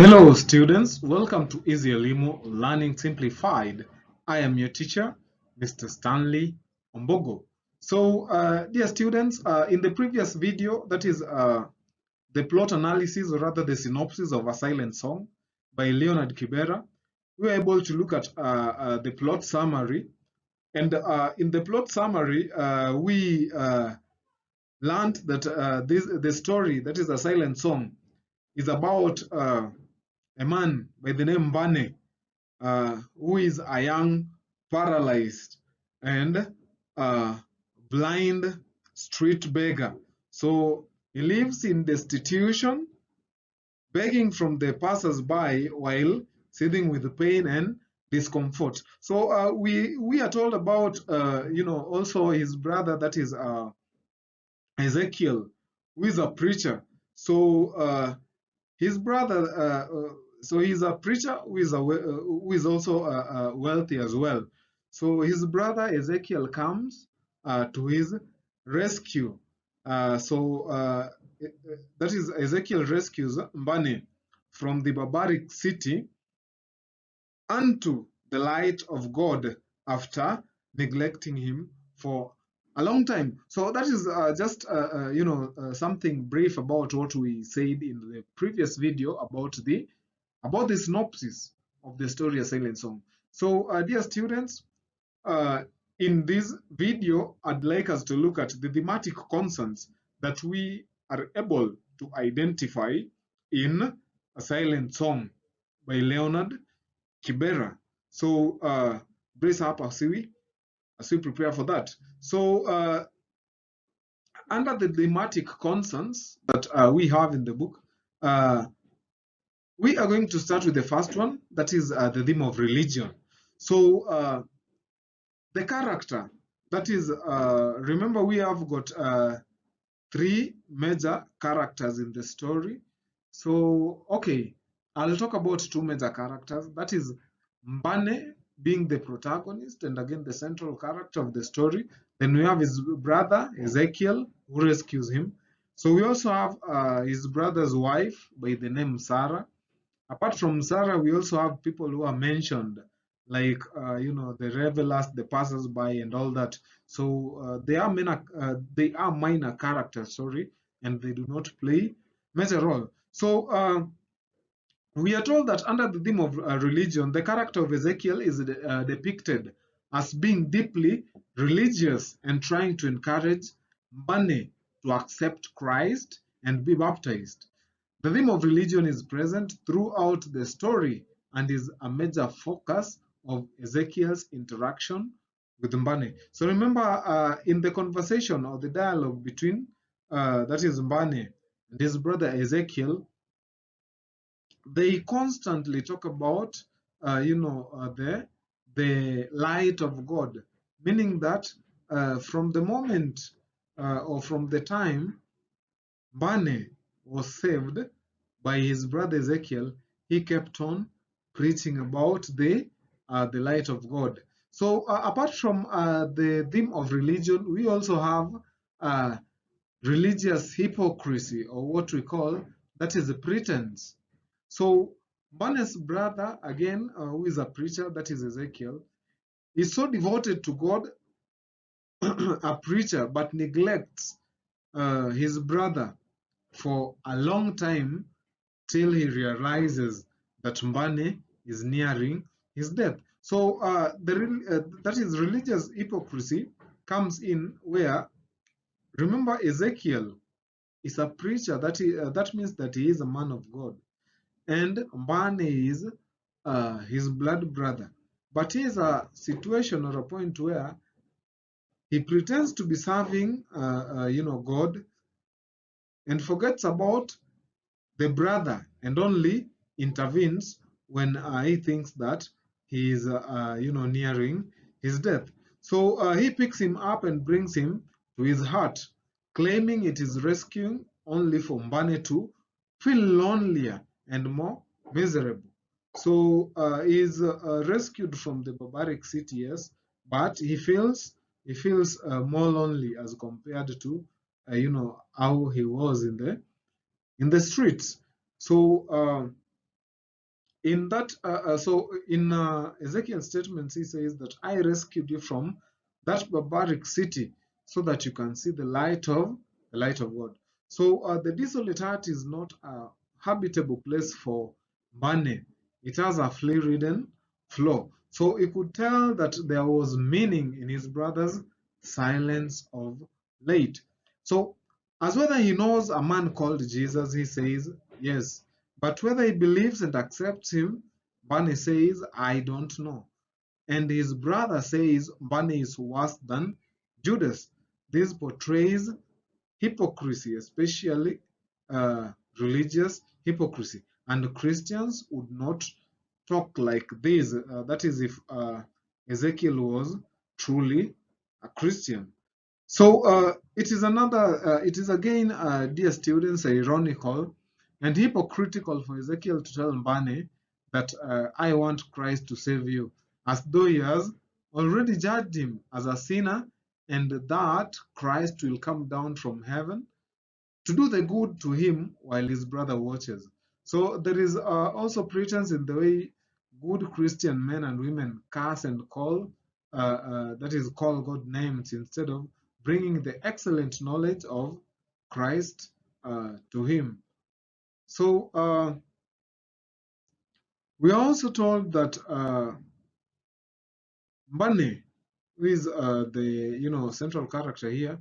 Hello students, welcome to Easy Elimu Learning Simplified. I am your teacher, Mr. Stanley Ombogo. So dear students, in the previous video, that is the plot analysis or rather the synopsis of A Silent Song by Leonard Kibera, we were able to look at the plot summary. And in the plot summary, we learned that the story, that is A Silent Song, is about a man by the name Bane, who is a young, paralyzed, and blind street beggar. So he lives in destitution, begging from the passers-by while seething with pain and discomfort. So we are told about also his brother, that is Ezekiel, who is a preacher. So his brother, so he's a preacher who is also wealthy as well. So his brother Ezekiel comes to his rescue. That is, Ezekiel rescues Mbane from the barbaric city unto the light of God after neglecting him for a long time. So that is just something brief about what we said in the previous video about the synopsis of the story A Silent Song. So dear students, in this video I'd like us to look at the thematic concerns that we are able to identify in A Silent Song by Leonard Kibera. So brace up as we prepare for that. So under the thematic concerns that we have in the book, we are going to start with the first one, that is the theme of religion. So the character, that is, remember we have got three major characters in the story. So, okay, I'll talk about two major characters. That is Mbane being the protagonist and again the central character of the story. Then we have his brother Ezekiel, who rescues him. So we also have his brother's wife by the name Sarah. Apart from Sarah, we also have people who are mentioned, like the revelers, the passers-by, and all that. So they are minor characters, sorry, and they do not play major role. So we are told that under the theme of religion, the character of Ezekiel is depicted as being deeply religious and trying to encourage Mbane to accept Christ and be baptized. The theme of religion is present throughout the story and is a major focus of Ezekiel's interaction with Mbane. So remember, in the conversation or the dialogue between, that is Mbane and his brother Ezekiel, they constantly talk about, the light of God, meaning that from the moment or from the time Mbane was saved by his brother Ezekiel, he kept on preaching about the light of God. So apart from the theme of religion, we also have religious hypocrisy, or what we call, that is, pretense. So Mbane's brother, again, who is a preacher, that is Ezekiel, is so devoted to God, a preacher, but neglects his brother for a long time till he realizes that Mbane is nearing his death. So that is, religious hypocrisy comes in where, remember, Ezekiel is a preacher, that means that he is a man of God, and Mbane is his blood brother. But he is a situation or a point where he pretends to be serving God, and forgets about the brother and only intervenes when he thinks that he is nearing his death. So he picks him up and brings him to his hut, claiming it is rescuing only for Mbane to feel lonelier and more miserable. So he is rescued from the barbaric city, yes, but he feels more lonely as compared to how he was in the streets. So In that, so in Ezekiel's statements, he says that I rescued you from that barbaric city so that you can see the light of God. So the desolate heart is not a habitable place for Mbane. It has a flea-ridden floor. So he could tell that there was meaning in his brother's silence of late. So as whether he knows a man called Jesus, he says, yes. But whether he believes and accepts him, Mbane says, I don't know. And his brother says Mbane is worse than Judas. This portrays hypocrisy, especially religious hypocrisy. And Christians would not talk like this. That is, if Ezekiel was truly a Christian. So it is again, dear students, ironical and hypocritical for Ezekiel to tell Mbane that I want Christ to save you, as though he has already judged him as a sinner, and that Christ will come down from heaven to do the good to him while his brother watches. So there is also pretense in the way good Christian men and women curse and call, that is, call God names instead of bringing the excellent knowledge of Christ to him. So we are also told that Mbane, who is the central character here,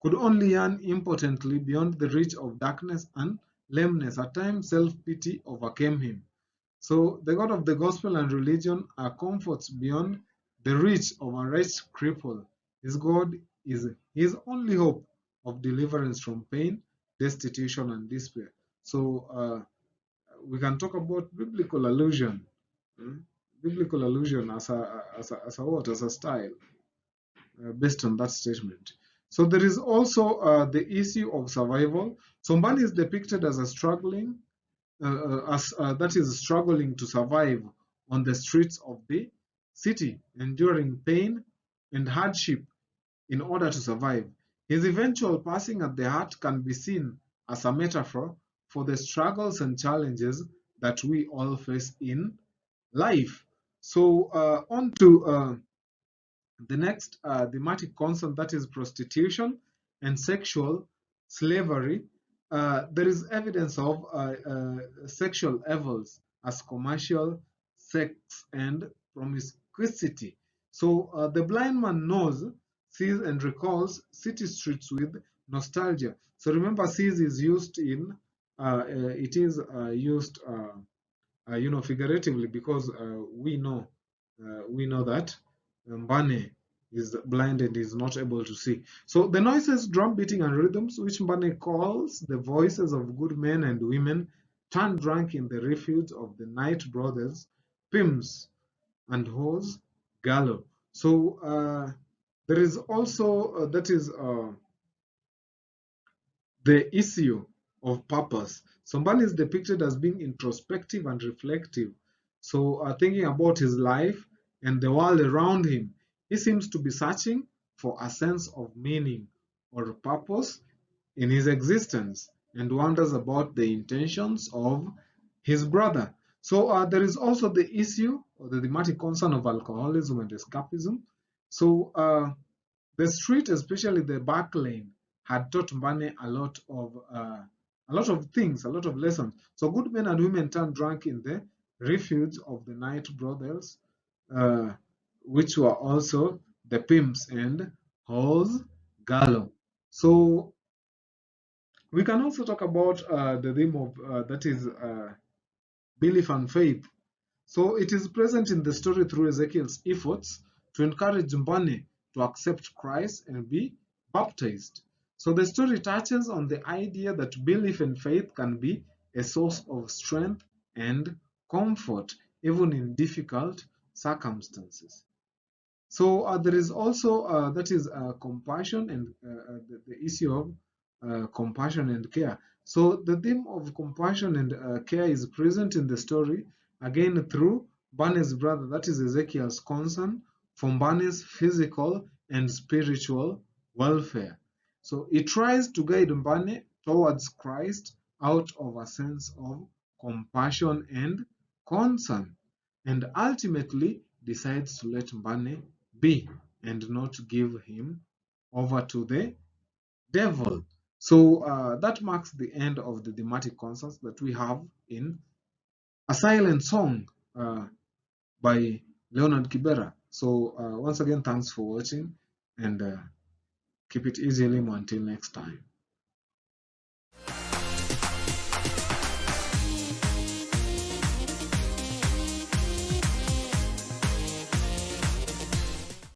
could only yearn impotently beyond the reach of darkness and lameness. At times, self-pity overcame him. So the God of the gospel and religion are comforts beyond the reach of a wretched cripple. His God is his only hope of deliverance from pain, destitution, and despair. So we can talk about biblical allusion, biblical allusion as a style based on that statement. So there is also the issue of survival. So Mbali is depicted as a struggling, that is struggling to survive on the streets of the city, enduring pain and hardship in order to survive. His eventual passing at the heart can be seen as a metaphor for the struggles and challenges that we all face in life. So on to the next thematic concern, that is prostitution and sexual slavery. There is evidence of sexual evils as commercial sex and promiscuity. So the blind man knows, sees, and recalls city streets with nostalgia. So remember, sees is used in it is used figuratively, because we know that Mbane is blind and is not able to see. So the noises, drum beating, and rhythms, which Mbane calls the voices of good men and women, turn drunk in the refuge of the night brothers, pimps, and whores, gallo. So there is also that is the issue of purpose. Somebody is depicted as being introspective and reflective. So, thinking about his life and the world around him, he seems to be searching for a sense of meaning or purpose in his existence and wonders about the intentions of his brother. So, there is also the issue or the thematic concern of alcoholism and escapism. So, the street, especially the back lane, had taught Mbane a lot of things, a lot of lessons. So good men and women turned drunk in the refuge of the night brothels, uh, which were also the pimps and whores gallo. So we can also talk about the theme of that is belief and faith. So it is present in the story through Ezekiel's efforts to encourage Mbane to accept Christ and be baptized. So the story touches on the idea that belief and faith can be a source of strength and comfort even in difficult circumstances. So there is also that is compassion and the issue of compassion and care. So the theme of compassion and care is present in the story again through Mbane's brother, that is Ezekiel's concern for Mbane's physical and spiritual welfare. So he tries to guide Mbane towards Christ out of a sense of compassion and concern, and ultimately decides to let Mbane be and not give him over to the devil. So that marks the end of the thematic concerns that we have in A Silent Song by Leonard Kibera. So once again, thanks for watching, and keep it easy, Limo, until next time.